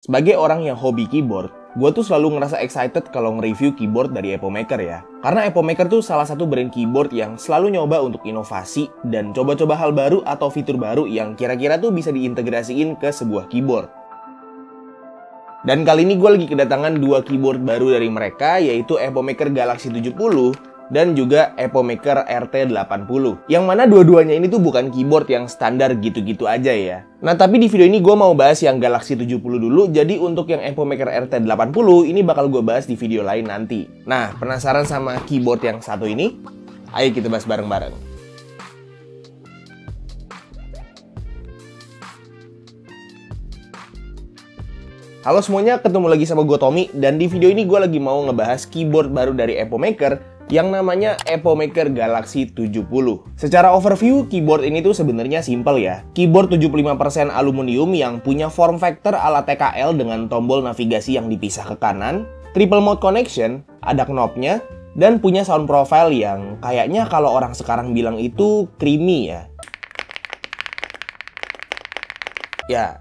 Sebagai orang yang hobi keyboard, gue tuh selalu ngerasa excited kalau nge-review keyboard dari Epomaker ya. Karena Epomaker tuh salah satu brand keyboard yang selalu nyoba untuk inovasi dan coba-coba hal baru atau fitur baru yang kira-kira tuh bisa diintegrasiin ke sebuah keyboard. Dan kali ini gue lagi kedatangan dua keyboard baru dari mereka, yaitu Epomaker Galaxy 70 dan juga Epomaker RT80. Yang mana dua-duanya ini tuh bukan keyboard yang standar gitu-gitu aja ya. Nah, tapi di video ini gue mau bahas yang Galaxy 70 dulu. Jadi untuk yang Epomaker RT80 ini bakal gue bahas di video lain nanti. Nah, penasaran sama keyboard yang satu ini? Ayo kita bahas bareng-bareng. Halo semuanya, ketemu lagi sama gue Tommy. Dan di video ini gue lagi mau ngebahas keyboard baru dari Epomaker yang namanya Epomaker Galaxy 70. Secara overview, keyboard ini tuh sebenarnya simple ya. Keyboard 75% aluminium yang punya form factor ala TKL dengan tombol navigasi yang dipisah ke kanan, triple mode connection, ada knobnya, dan punya sound profile yang kayaknya kalau orang sekarang bilang itu creamy ya. Ya,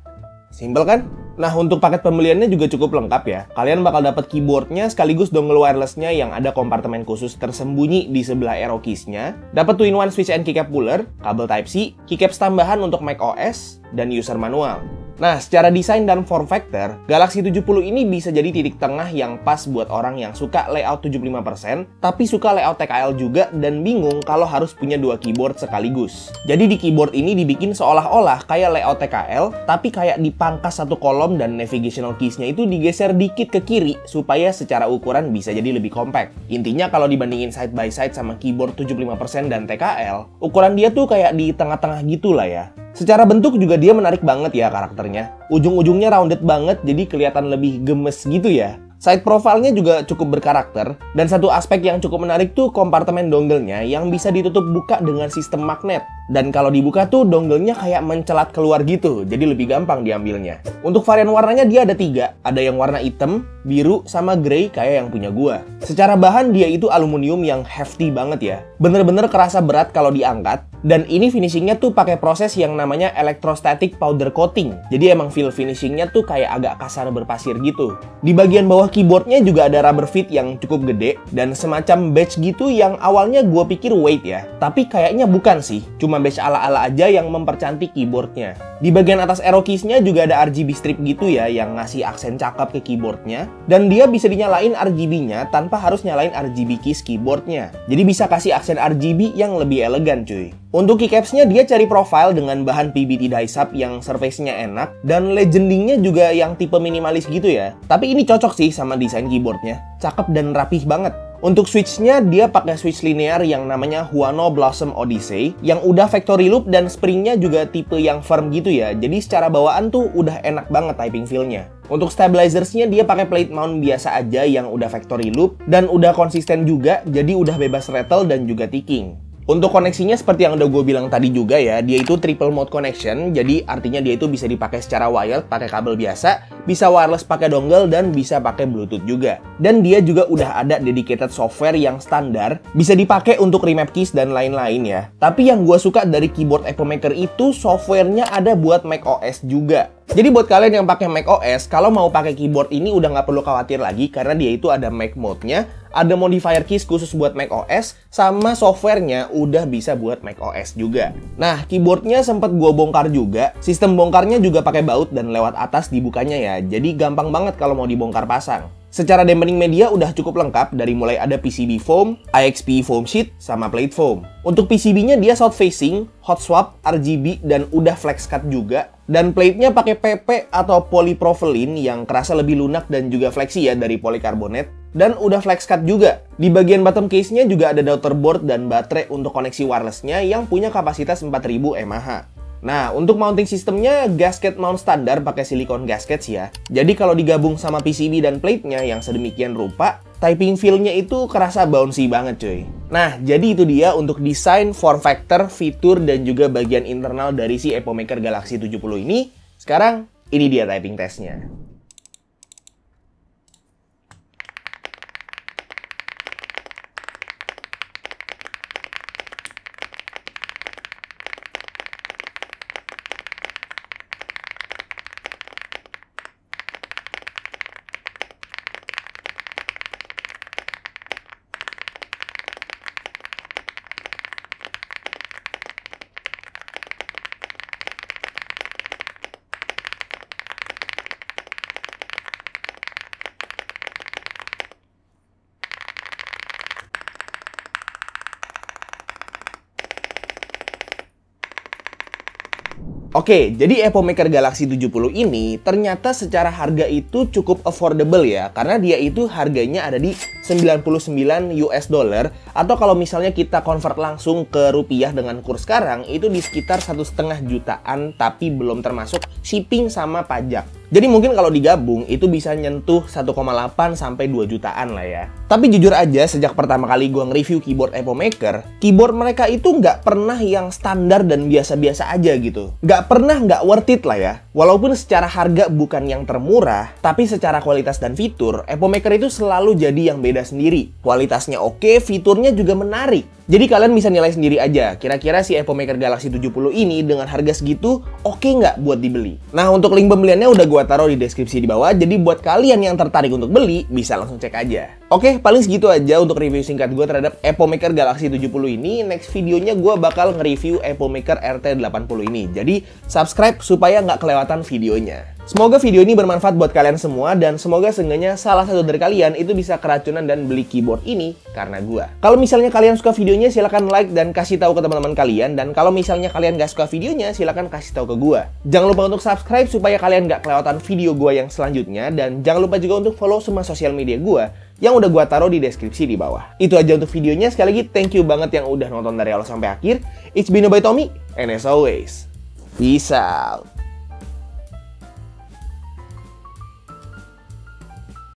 simple kan? Nah, untuk paket pembeliannya juga cukup lengkap ya. Kalian bakal dapat keyboardnya sekaligus dongle wirelessnya yang ada kompartemen khusus tersembunyi di sebelah arrow keys-nya. Dapat 2-in-1 switch and keycap puller, kabel Type-C, keycaps tambahan untuk macOS, dan user manual. Nah, secara desain dan form factor, Galaxy 70 ini bisa jadi titik tengah yang pas buat orang yang suka layout 75%, tapi suka layout TKL juga dan bingung kalau harus punya dua keyboard sekaligus. Jadi di keyboard ini dibikin seolah-olah kayak layout TKL, tapi kayak dipangkas satu kolom dan navigational keys-nya itu digeser dikit ke kiri supaya secara ukuran bisa jadi lebih compact. Intinya kalau dibandingin side by side sama keyboard 75% dan TKL, ukuran dia tuh kayak di tengah-tengah gitu lah ya. Secara bentuk juga dia menarik banget ya karakternya. Ujung-ujungnya rounded banget jadi kelihatan lebih gemes gitu ya. Side profile-nya juga cukup berkarakter. Dan satu aspek yang cukup menarik tuh kompartemen dongle-nya yang bisa ditutup buka dengan sistem magnet. Dan kalau dibuka tuh dongle-nya kayak mencelat keluar gitu, jadi lebih gampang diambilnya. Untuk varian warnanya dia ada 3. Ada yang warna hitam, biru, sama grey kayak yang punya gua. Secara bahan dia itu aluminium yang hefty banget ya. Bener-bener kerasa berat kalau diangkat. Dan ini finishingnya tuh pakai proses yang namanya electrostatic powder coating. Jadi emang feel finishingnya tuh kayak agak kasar berpasir gitu. Di bagian bawah keyboardnya juga ada rubber feet yang cukup gede dan semacam badge gitu yang awalnya gue pikir weight ya. Tapi kayaknya bukan sih, cuma badge ala-ala aja yang mempercantik keyboardnya. Di bagian atas arrow keys-nya juga ada RGB strip gitu ya yang ngasih aksen cakep ke keyboardnya. Dan dia bisa dinyalain RGB-nya tanpa harus nyalain RGB keys keyboardnya. Jadi bisa kasih aksen RGB yang lebih elegan cuy. Untuk keycaps-nya dia cari profile dengan bahan PBT die-sub yang surface-nya enak dan legending-nya juga yang tipe minimalis gitu ya. Tapi ini cocok sih sama desain keyboardnya, cakep dan rapih banget. Untuk switch-nya dia pakai switch linear yang namanya Huano Blossom Odyssey yang udah factory loop dan spring-nya juga tipe yang firm gitu ya. Jadi secara bawaan tuh udah enak banget typing feel-nya. Untuk stabilizers-nya dia pakai plate mount biasa aja yang udah factory loop dan udah konsisten juga, jadi udah bebas rattle dan juga ticking. Untuk koneksinya seperti yang udah gue bilang tadi juga ya, dia itu triple mode connection, jadi artinya dia itu bisa dipakai secara wired pakai kabel biasa, bisa wireless pakai dongle, dan bisa pakai bluetooth juga. Dan dia juga udah ada dedicated software yang standar, bisa dipakai untuk remap keys dan lain-lain ya. Tapi yang gue suka dari keyboard Epomaker itu softwarenya ada buat macOS juga. Jadi buat kalian yang pakai macOS, kalau mau pakai keyboard ini udah nggak perlu khawatir lagi karena dia itu ada Mac mode-nya, ada modifier keys khusus buat macOS, sama softwarenya udah bisa buat macOS juga. Nah, keyboardnya sempat gue bongkar juga. Sistem bongkarnya juga pakai baut dan lewat atas dibukanya ya, jadi gampang banget kalau mau dibongkar pasang. Secara dampening media udah cukup lengkap dari mulai ada PCB foam, IXP foam sheet, sama plate foam. Untuk PCB-nya dia south facing, hot swap, RGB, dan udah flex cut juga. Dan plate-nya pakai PP atau polypropylene yang kerasa lebih lunak dan juga fleksi ya dari polikarbonat. Dan udah flex cut juga. Di bagian bottom case-nya juga ada daughter board dan baterai untuk koneksi wireless-nya yang punya kapasitas 4000 mAh. Nah, untuk mounting sistemnya gasket mount standar pakai silikon gaskets ya. Jadi kalau digabung sama PCB dan plate-nya yang sedemikian rupa, typing feel-nya itu kerasa bouncy banget cuy. Nah, jadi itu dia untuk desain, form factor, fitur, dan juga bagian internal dari si Epomaker Galaxy 70 ini. Sekarang, ini dia typing testnya. Oke, jadi Epomaker Galaxy 70 ini ternyata secara harga itu cukup affordable ya, karena dia itu harganya ada di 99 US dollar, atau kalau misalnya kita convert langsung ke rupiah dengan kurs sekarang itu di sekitar 1,5 jutaan, tapi belum termasuk shipping sama pajak. Jadi mungkin kalau digabung itu bisa nyentuh 1,8 sampai 2 jutaan lah ya. Tapi jujur aja sejak pertama kali gue nge-review keyboard Epomaker, keyboard mereka itu nggak pernah yang standar dan biasa-biasa aja gitu. Nggak pernah nggak worth it lah ya. Walaupun secara harga bukan yang termurah, tapi secara kualitas dan fitur, Epomaker itu selalu jadi yang beda sendiri. Kualitasnya oke, fiturnya juga menarik. Jadi kalian bisa nilai sendiri aja, kira-kira si Epomaker Galaxy 70 ini dengan harga segitu oke nggak buat dibeli? Nah, untuk link pembeliannya udah gua taruh di deskripsi di bawah, jadi buat kalian yang tertarik untuk beli, bisa langsung cek aja. Oke, paling segitu aja untuk review singkat gue terhadap Epomaker Galaxy 70 ini. Next videonya gue bakal nge-review Epomaker RT80 ini. Jadi, subscribe supaya nggak kelewatan videonya. Semoga video ini bermanfaat buat kalian semua, dan semoga seenggaknya salah satu dari kalian itu bisa keracunan dan beli keyboard ini karena gue. Kalau misalnya kalian suka videonya, silahkan like dan kasih tahu ke teman-teman kalian. Dan kalau misalnya kalian nggak suka videonya, silahkan kasih tahu ke gue. Jangan lupa untuk subscribe supaya kalian nggak kelewatan video gue yang selanjutnya. Dan jangan lupa juga untuk follow semua sosial media gue yang udah gue taruh di deskripsi di bawah. Itu aja untuk videonya. Sekali lagi, thank you banget yang udah nonton dari awal sampai akhir. It's been by Tommy, and as always, peace out.